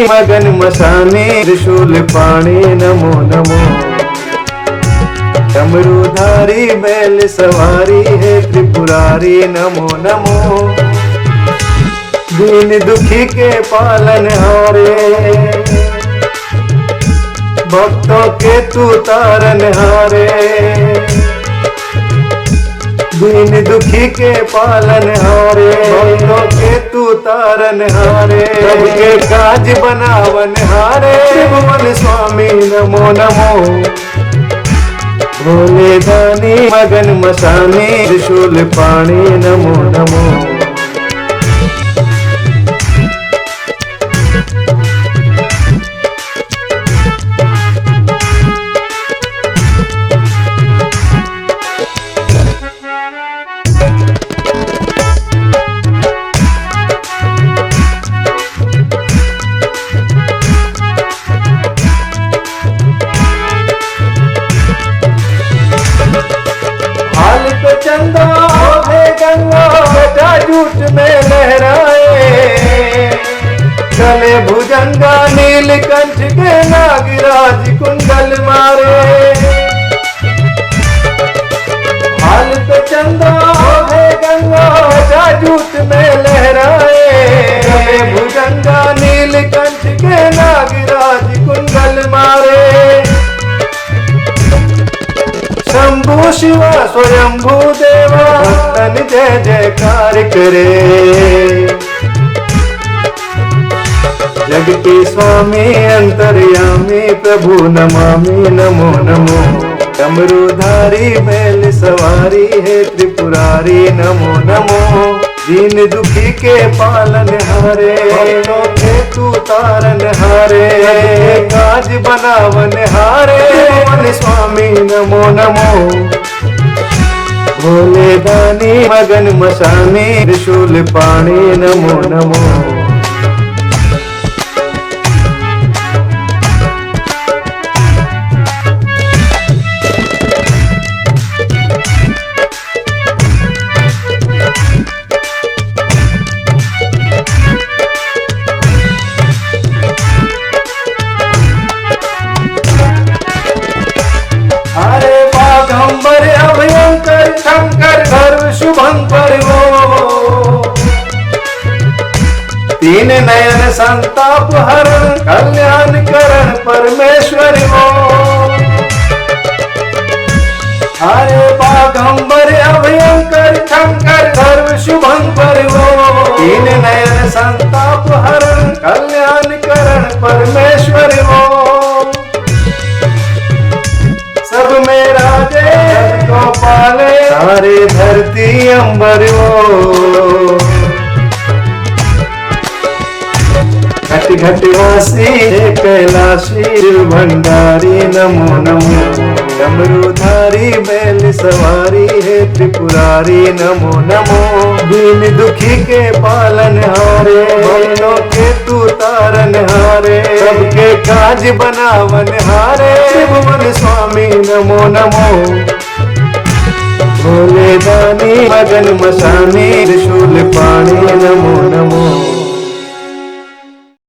मगन मसानी त्रिशूल पाणी नमो नमो। डमरूधारी बैल सवारी है त्रिपुरारी नमो नमो। दीन दुखी के पालन हारे भक्तों के तू तारन हारे। दीन दुखी के पालन हारे भक्तों के तू तारन हारे। सबके काज बनावन हारे त्रिभुवन स्वामी नमो नमो। भोले दानी मगन मसानी त्रिशूल पाणी नमो नमो। चंदा है गंगा बेटा जूट में लहराए। गले भुजंगा नीलकंठ के नागराज कुंडल मारे। हाल पे चंदा है गंगा बेटा जूट में लहराए। गले भुजंगा नीलकंठ के नागराज कुंडल मारे। शंभु शिवा स्वयंभू देवा भक्तन जय जयकार करे। जग के स्वामी अंतर्यामी प्रभु नमामि नमो नमो। डमरूधारी बैल सवारी है त्रिपुरारी नमो नमो। दीन दुखी के पालन हारे भक्तों के तू तारन हारे। काज बनावन हारे त्रिभुवन स्वामी नमो नमो। भोले दानी मगन मसानी त्रिशूल पाणी नमो नमो। बाघंबर अभयंकर शंकर सर्व शुभंकर वो। तीन नयन संताप हरण कल्याण करण परमेश्वर वो। अरे बाघंबर अभयंकर शंकर सर्व शुभंकर वो। तीन नयन संताप हरण कल्याण करण परमेश्वर वो। सब में राजे को पाले सारे धरती अंबर वो। घट घट वासी कैलाशी भंडारी नमो नमो। डमरूधारी बैल सवारी है त्रिपुरारी नमो नमो। दीन दुखी के पालन हारे भक्तों के तू तारन हारे। सबके काज बनावन हारे त्रिभुवन स्वामी नमो नमो। भोले दानी मगन मसानी त्रिशूल